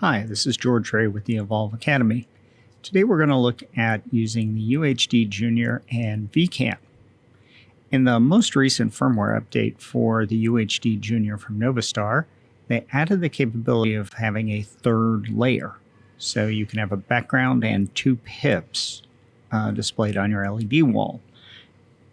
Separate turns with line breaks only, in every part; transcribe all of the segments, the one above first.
Hi, this is George Ray with the Evolve Academy. Today we're going to look at using the UHD Jr and VCAN. In the most recent firmware update for the UHD Jr from Novastar, they added the capability of having a third layer. So you can have a background and two pips displayed on your LED wall.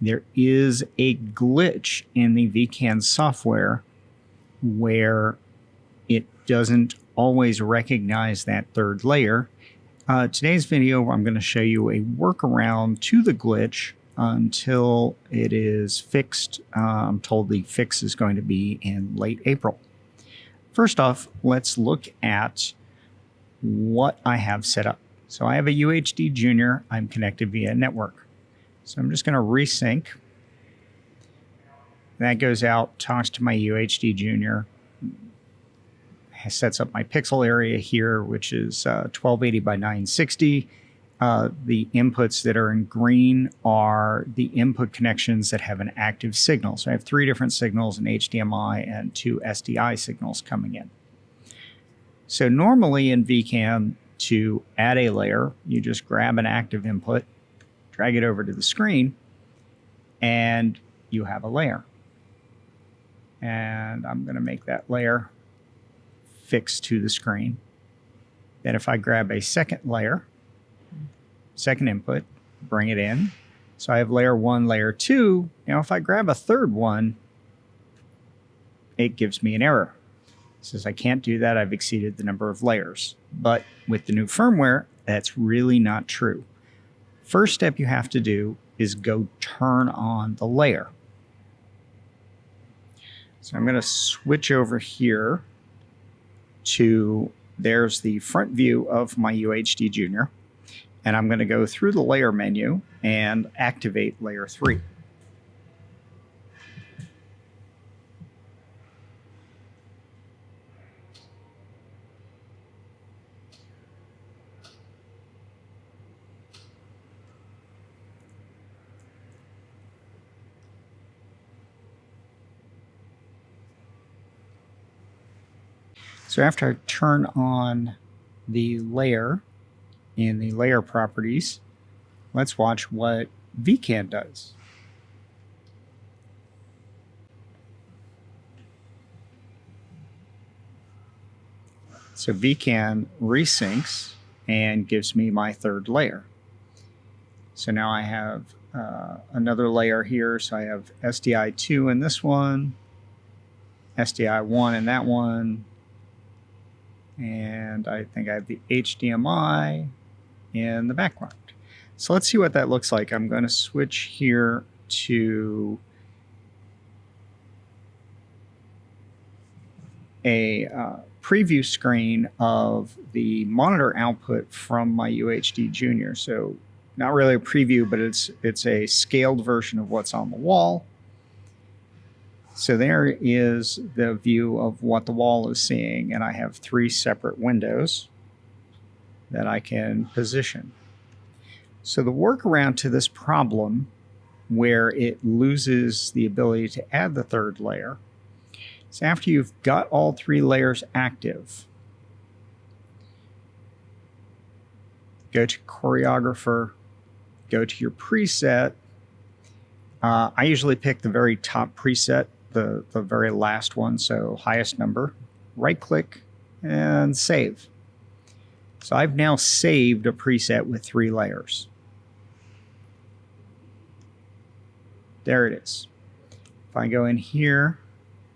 There is a glitch in the VCAN software where it doesn't always recognize that third layer. Today's video, I'm going to show you a workaround to the glitch until it is fixed. I'm told the fix is going to be in late April. First off, let's look at what I have set up. So I have a UHD Jr. I'm connected via network. So I'm just going to resync. That goes out, talks to my UHD Jr. Sets up my pixel area here, which is 1280 by 960. The inputs that are in green are the input connections that have an active signal. So I have three different signals, an HDMI and two SDI signals coming in. So normally in VCAN, to add a layer, you just grab an active input, drag it over to the screen, and you have a layer. And I'm going to make that layer fixed to the screen. Then if I grab a second layer, second input, bring it in. So I have layer 1, layer 2. Now if I grab a third one, it gives me an error. It says I can't do that, I've exceeded the number of layers. But with the new firmware, that's really not true. First step you have to do is go turn on the layer. So I'm going to switch over here to, there's the front view of my UHD Jr. And I'm going to go through the layer menu and activate layer 3. So after I turn on the layer in the layer properties, let's watch what VCAN does. So VCAN resyncs and gives me my third layer. So now I have another layer here. So I have SDI2 in this one, SDI1 in that one, and I think I have the HDMI in the background. So let's see what that looks like. I'm going to switch here to a preview screen of the monitor output from my UHD Jr. So not really a preview, but it's a scaled version of what's on the wall. So there is the view of what the wall is seeing, and I have three separate windows that I can position. So the workaround to this problem, where it loses the ability to add the third layer, is after you've got all three layers active, go to Choreographer, go to your preset. I usually pick the very top preset, the very last one, so highest number, right click and save. So I've now saved a preset with 3 layers. There it is. If I go in here,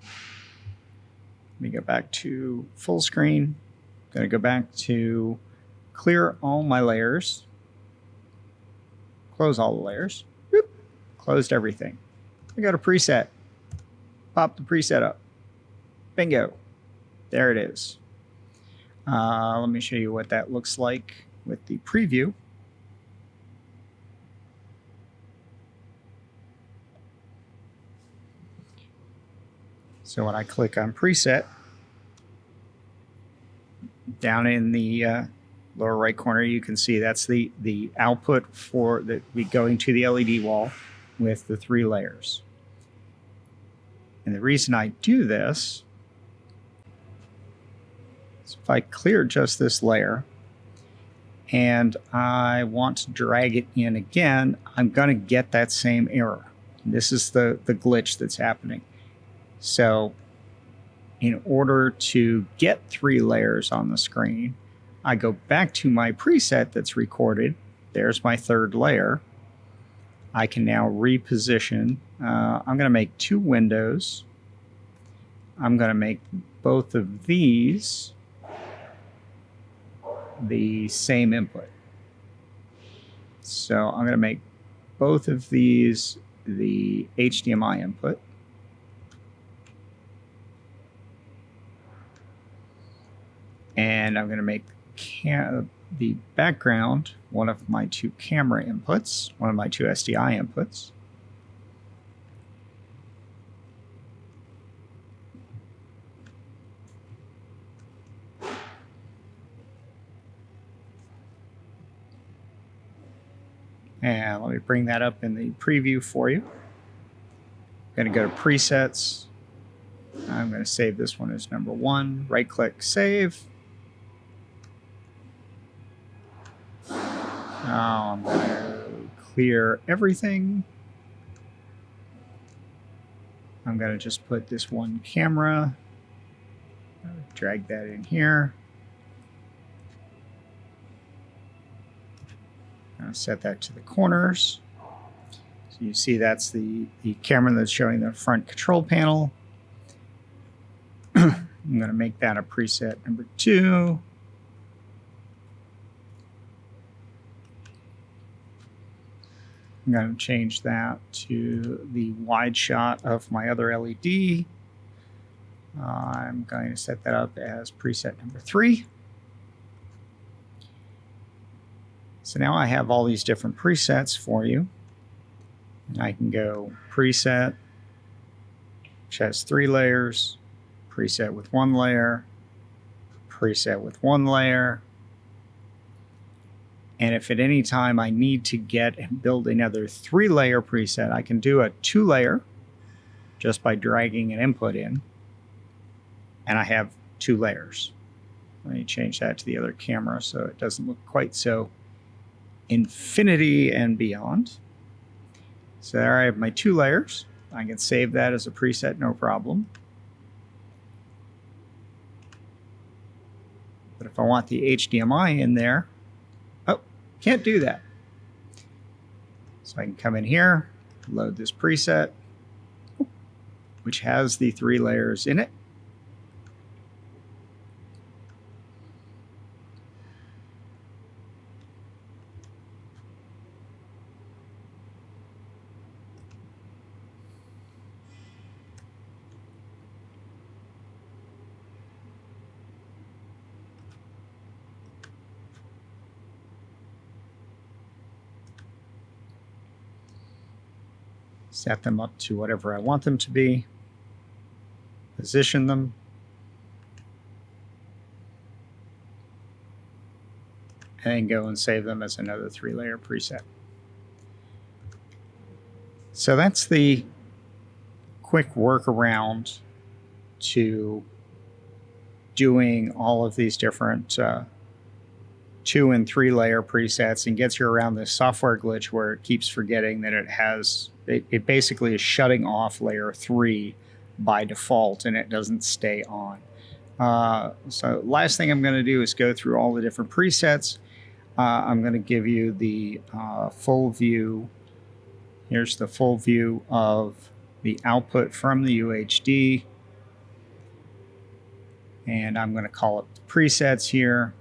let me go back to full screen. I'm going to go back to clear all my layers, close all the layers, whoop, closed everything. I got a preset. Pop the preset up. Bingo. There it is. Let me show you what that looks like with the preview. So when I click on preset, down in the lower right corner, you can see that's the output for the going to the LED wall with the 3 layers. And the reason I do this So if I clear just this layer and I want to drag it in again, I'm going to get that same error. This is the glitch that's happening. So in order to get 3 layers on the screen, I go back to my preset that's recorded. There's my 3rd layer. I can now reposition. I'm going to make 2 windows. I'm going to make both of these the same input. So I'm going to make both of these the HDMI input. And I'm going to make the background one of my 2 camera inputs, one of my 2 SDI inputs. And let me bring that up in the preview for you. I'm going to go to presets. I'm going to save this one as number 1. Right click, save. Now I'm going to clear everything. I'm going to just put this one camera, drag that in here. I'm going to set that to the corners. So you see that's the camera that's showing the front control panel. I'm going to make that a preset number 2. I'm going to change that to the wide shot of my other LED. I'm going to set that up as preset number 3. So now I have all these different presets for you. And I can go preset, which has 3 layers, preset with 1 layer, preset with 1 layer. And if at any time I need to get and build another 3-layer preset, I can do a 2-layer just by dragging an input in. And I have 2 layers. Let me change that to the other camera so it doesn't look quite so infinity and beyond. So there I have my 2 layers. I can save that as a preset, no problem. But if I want the HDMI in there, can't do that. So I can come in here, load this preset, which has the 3 layers in it. Set them up to whatever I want them to be, position them, and then go and save them as another 3-layer preset. So that's the quick workaround to doing all of these different 2 and 3-layer presets, and gets you around this software glitch where it keeps forgetting that it basically is shutting off layer 3 by default, and it doesn't stay on. So last thing I'm going to do is go through all the different presets. I'm going to give you the full view. Here's the full view of the output from the UHD. And I'm going to call up the presets here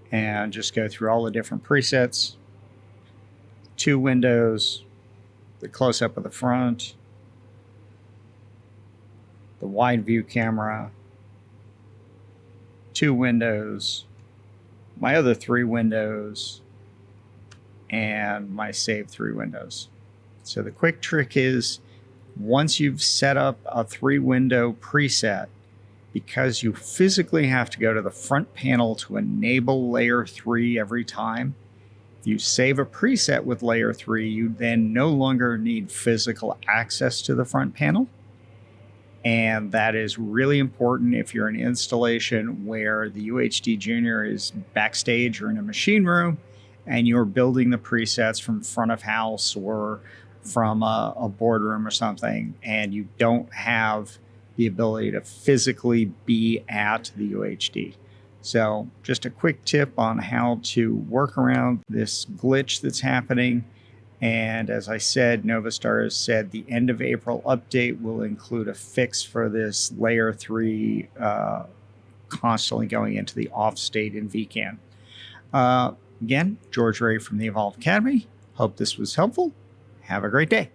and just go through all the different presets. 2 windows, the close-up of the front, the wide view camera, 2 windows, my other 3 windows, and my save 3 windows. So the quick trick is, once you've set up a 3-window preset, because you physically have to go to the front panel to enable layer 3 every time, you save a preset with layer 3, you then no longer need physical access to the front panel. And that is really important if you're an installation where the UHD Jr is backstage or in a machine room and you're building the presets from front of house or from a boardroom or something, and you don't have the ability to physically be at the UHD. So just a quick tip on how to work around this glitch that's happening. And as I said, Novastar has said the end of April update will include a fix for this layer 3 constantly going into the off state in VCAN. Again, George Ray from the Evolve Academy. Hope this was helpful. Have a great day.